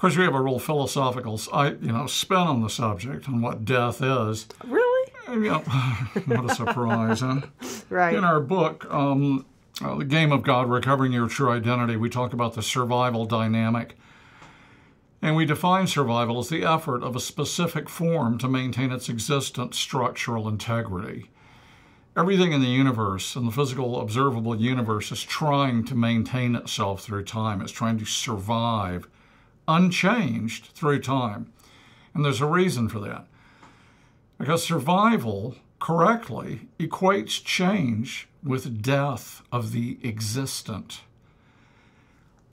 course, we have a real philosophical, spin on the subject and what death is. Really? What a surprise, huh? Right. In our book, The Game of God, Recovering Your True Identity, we talk about the survival dynamic. And we define survival as the effort of a specific form to maintain its existent structural integrity. Everything in the universe, in the physical, observable universe, is trying to maintain itself through time. It's trying to survive unchanged through time. And there's a reason for that. Because survival correctly equates change with death of the existent.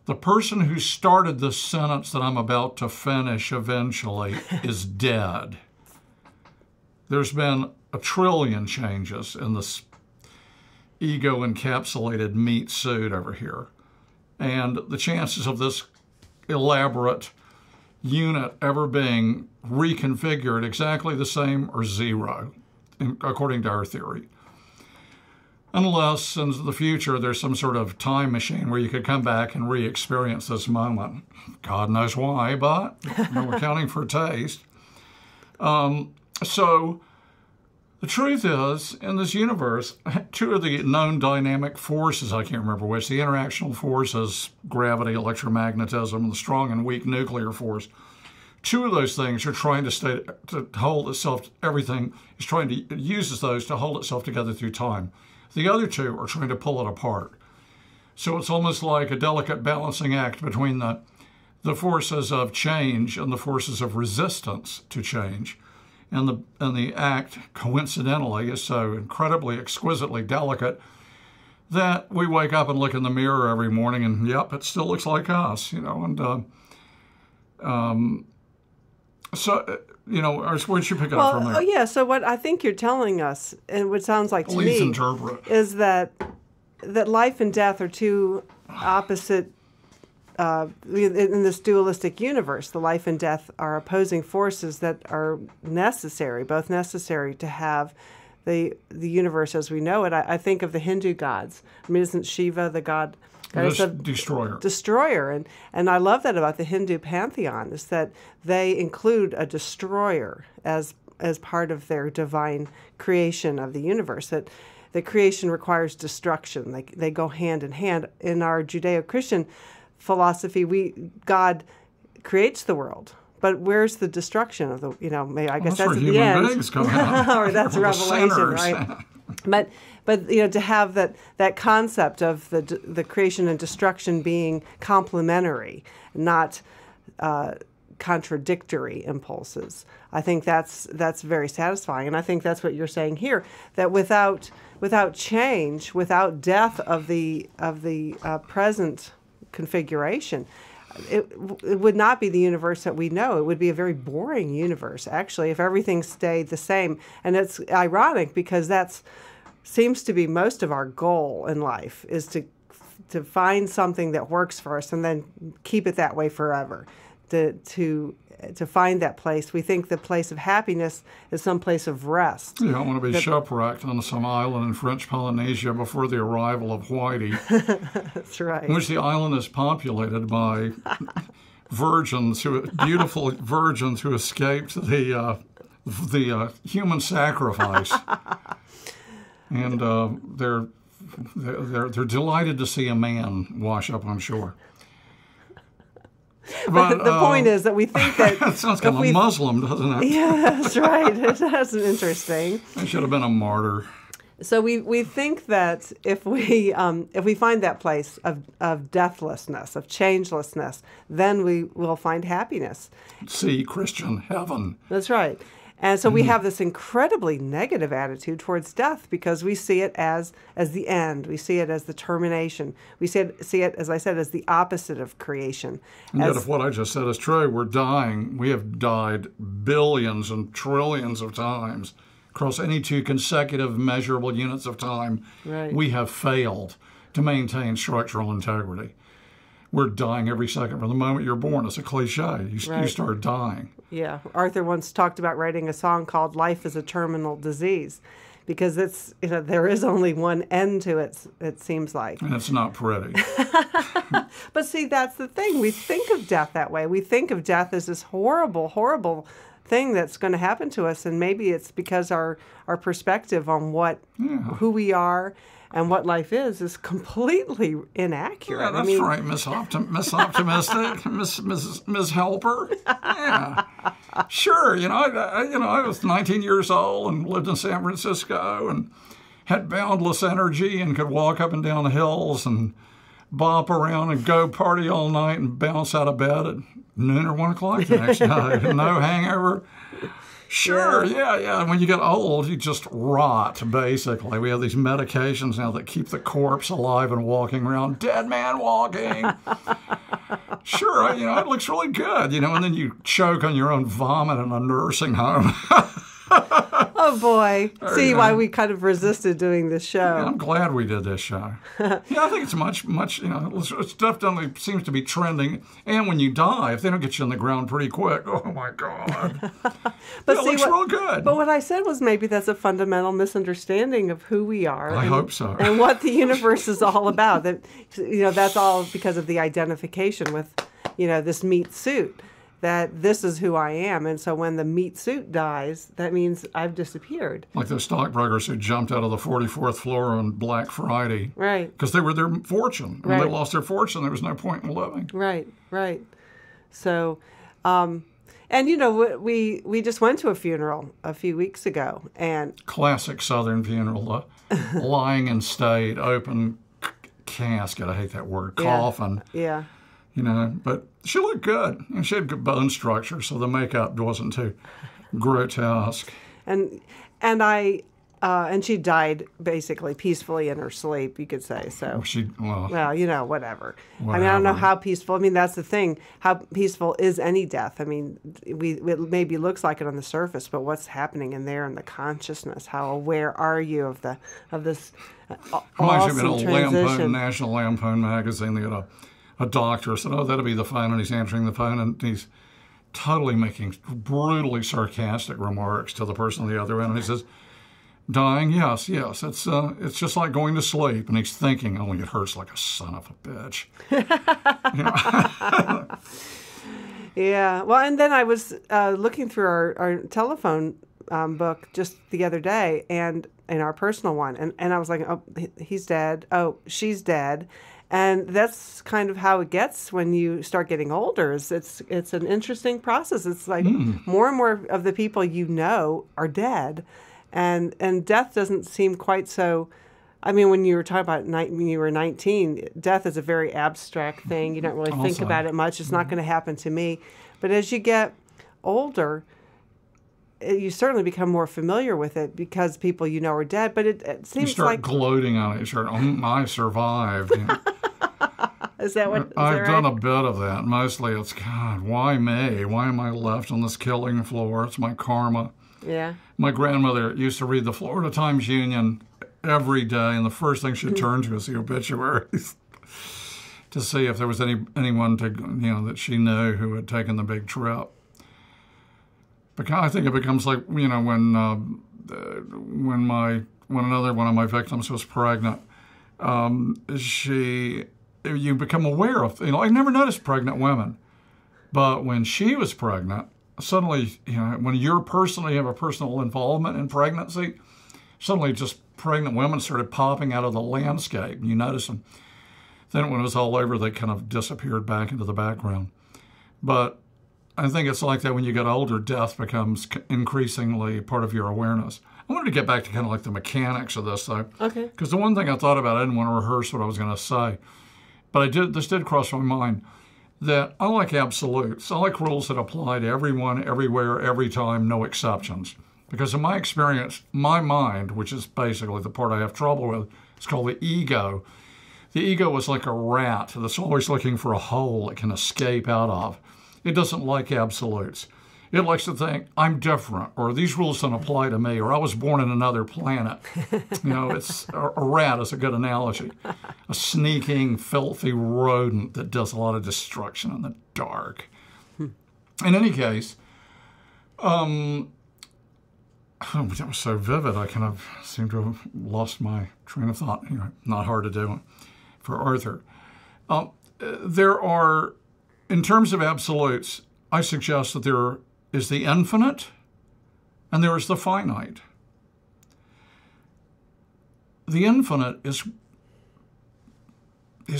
The person who started this sentence that I'm about to finish eventually is dead. There's been a trillion changes in this ego-encapsulated meat suit over here. And the chances of this elaborate unit ever being reconfigured exactly the same are zero, according to our theory. Unless in the future there's some sort of time machine where you could come back and re-experience this moment. God knows why, but we're accounting for taste. So the truth is, in this universe, two of the known dynamic forces, I can't remember which, the interactional forces, gravity, electromagnetism, and the strong and weak nuclear force, two of those things are trying to hold itself, everything is trying to, it uses those to hold itself together through time. The other two are trying to pull it apart. So it's almost like a delicate balancing act between the forces of change and the forces of resistance to change. And the act, coincidentally, is so incredibly, exquisitely delicate that we wake up and look in the mirror every morning and, yep, it still looks like us, So, where'd you pick up from there? Oh, yeah. So what I think you're telling us, and what sounds like to Please me, interpret. is that life and death are two opposite, in this dualistic universe. The life and death are opposing forces that are necessary, both necessary to have the universe as we know it. I think of the Hindu gods. I mean, isn't Shiva the god? Destroyer. And I love that about the Hindu pantheon, is that they include a destroyer as part of their divine creation of the universe, that the creation requires destruction. They go hand in hand. In our Judeo-Christian philosophy, God creates the world. But where's the destruction of the, I guess that's at the end. Or that's Revelation, right? But to have that concept of the creation and destruction being complementary, not contradictory impulses, I think that's very satisfying. And I think that's what you're saying here, that without change, without death of the present configuration, it would not be the universe that we know. It would be a very boring universe, actually, if everything stayed the same. And it's ironic because that seems to be most of our goal in life, is to find something that works for us and then keep it that way forever. To find that place. We think the place of happiness is some place of rest. You don't want to be shipwrecked on some island in French Polynesia before the arrival of Whitey. That's right. In which the island is populated by beautiful virgins who escaped the human sacrifice, and they're delighted to see a man wash up on shore. But the point is that we think that... That sounds kind of Muslim, doesn't it? Yeah, that's right. That's interesting. I should have been a martyr. So we think that if we find that place of deathlessness, of changelessness, then we will find happiness. See Christian heaven. That's right. And so we have this incredibly negative attitude towards death because we see it as the end. We see it as the termination. We see it, as I said, as the opposite of creation. And yet if what I just said is true, we're dying. We have died billions and trillions of times across any two consecutive measurable units of time. Right. We have failed to maintain structural integrity. We're dying every second from the moment you're born. It's a cliche. You start dying. Yeah. Arthur once talked about writing a song called Life is a Terminal Disease, because it's, there is only one end to it, it seems like. And it's not pretty. But see, that's the thing. We think of death that way. We think of death as this horrible, horrible thing that's going to happen to us, and maybe it's because our perspective on who we are and what life is completely inaccurate. Yeah, that's right, Miss Optimistic, Miss Helper. Yeah, sure. I was 19 years old and lived in San Francisco and had boundless energy and could walk up and down the hills and bop around and go party all night and bounce out of bed at noon or 1 o'clock the next day. No hangover. Sure, yeah. When you get old, you just rot, basically. We have these medications now that keep the corpse alive and walking around. Dead man walking. Sure, it looks really good, and then you choke on your own vomit in a nursing home. Oh, boy. See why we kind of resisted doing this show. Yeah, I'm glad we did this show. I think it's much, it definitely seems to be trending. And when you die, if they don't get you in the ground pretty quick, oh, my God. But it looks real good. But what I said was maybe that's a fundamental misunderstanding of who we are. I hope so. And what the universe is all about. That, that's all because of the identification with, this meat suit. That this is who I am. And so when the meat suit dies, that means I've disappeared. Like the stockbrokers who jumped out of the 44th floor on Black Friday. Right. Because they were their fortune. When they lost their fortune, there was no point in living. Right. So, and we just went to a funeral a few weeks ago. And classic Southern funeral, lying in state, open casket, I hate that word, coffin. Yeah. But she looked good, and she had good bone structure, so the makeup wasn't too grotesque. And she died basically peacefully in her sleep, you could say. So whatever. I don't know how peaceful. I mean, that's the thing. How peaceful is any death? I mean, it maybe looks like it on the surface, but what's happening in there in the consciousness? How aware are you of this awesome transition? National Lampoon magazine. They had a doctor said, "Oh, that'll be the phone," and he's answering the phone, and he's totally making brutally sarcastic remarks to the person on the other end. And he says, "Dying, yes, it's just like going to sleep." And he's thinking, "Only it hurts like a son of a bitch." Yeah. Well, and then I was looking through our telephone book just the other day, and in our personal one, and I was like, "Oh, he's dead. Oh, she's dead." And that's kind of how it gets when you start getting older. It's an interesting process. It's like more and more of the people are dead, and death doesn't seem quite so. I mean, when you were talking about when you were 19, death is a very abstract thing. You don't really think about it much. It's not going to happen to me. But as you get older, you certainly become more familiar with it because people are dead. But it seems you start gloating on it. You start, I survived. Is that what? I've done a bit of that. Mostly it's, God, why me? Why am I left on this killing floor? It's my karma. Yeah. My grandmother used to read the Florida Times-Union every day, and the first thing she'd turn to is the obituaries to see if there was anyone that she knew who had taken the big trip. Because I think it becomes like when another one of my victims was pregnant, you become aware of, I never noticed pregnant women, but when she was pregnant, suddenly, when you personally have a personal involvement in pregnancy, suddenly just pregnant women started popping out of the landscape. You notice them. Then when it was all over, they kind of disappeared back into the background. But I think it's like that when you get older, death becomes increasingly part of your awareness. I wanted to get back to kind of like the mechanics of this, though. Okay. Because the one thing I thought about, I didn't want to rehearse what I was going to say, but this did cross my mind, that I like absolutes. I like rules that apply to everyone, everywhere, every time, no exceptions. Because in my experience, my mind, which is basically the part I have trouble with, it's called the ego. The ego is like a rat that's always looking for a hole it can escape out of. It doesn't like absolutes. It likes to think, I'm different, or these rules don't apply to me, or I was born in another planet. It's a rat is a good analogy. A sneaking, filthy rodent that does a lot of destruction in the dark. In any case, Oh, that was so vivid. I kind of seem to have lost my train of thought. Anyway, not hard to do for Arthur. There are, in terms of absolutes, I suggest that there is the infinite and there is the finite. The infinite is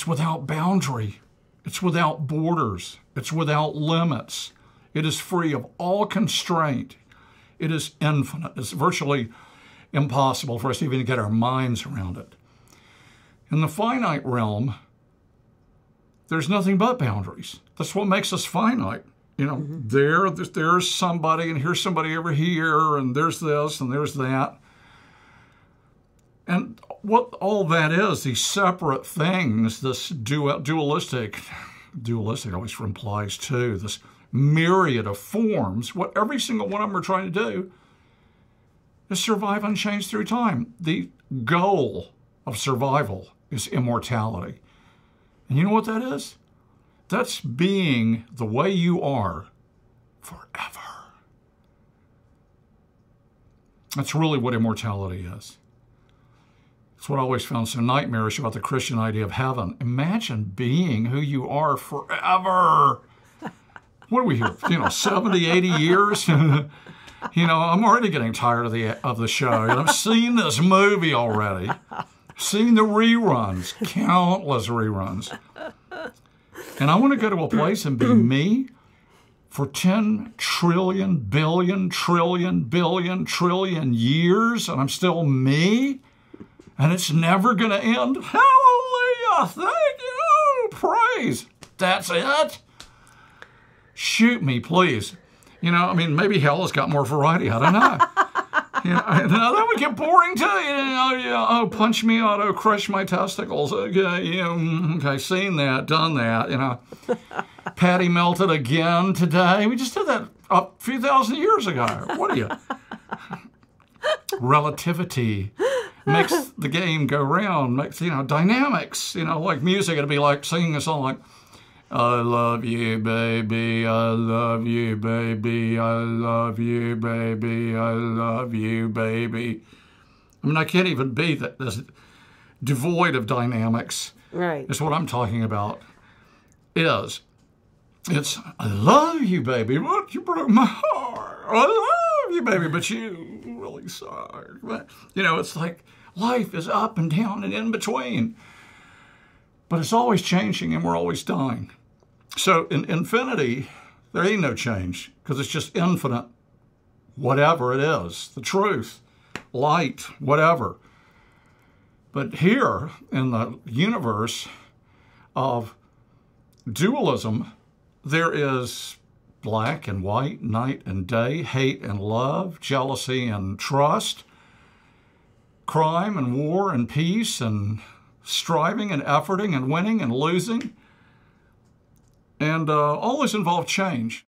without boundary. It's without borders. It's without limits. It is free of all constraint. It is infinite. It's virtually impossible for us even to get our minds around it. In the finite realm, there's nothing but boundaries. That's what makes us finite. You know, there's somebody, and here's somebody over here, and there's this, and there's that. And what all that is, these separate things, this dualistic always implies too, this myriad of forms, what every single one of them are trying to do is survive unchanged through time. The goal of survival is immortality. And you know what that is? That's being the way you are forever. That's really what immortality is. It's what I always found so nightmarish about the Christian idea of heaven. Imagine being who you are forever. What are we here, 70, 80 years? I'm already getting tired of the show. I've seen this movie already. Seen the reruns, countless reruns. And I want to go to a place and be me for 10 trillion, billion, trillion years, and I'm still me? And it's never going to end? Hallelujah! Thank you! Praise! That's it? Shoot me, please. Maybe hell has got more variety. I don't know. That would get boring too. Punch me out, crush my testicles. Okay, seen that, done that. Patty melted again today. We just did that a few thousand years ago. What are you? Relativity makes the game go round. Makes dynamics. Like music, it'd be like singing a song like, I love you, baby, I love you, baby, I love you, baby, I love you, baby. I can't even be this devoid of dynamics. Right. It's what I'm talking about. It's, I love you, baby, but you broke my heart. I love you, baby, but you really suck. But, it's like life is up and down and in between. But it's always changing and we're always dying. So in infinity, there ain't no change because it's just infinite, whatever it is, the truth, light, whatever. But here in the universe of dualism, there is black and white, night and day, hate and love, jealousy and trust, crime and war and peace and striving and efforting and winning and losing. And all this involved change.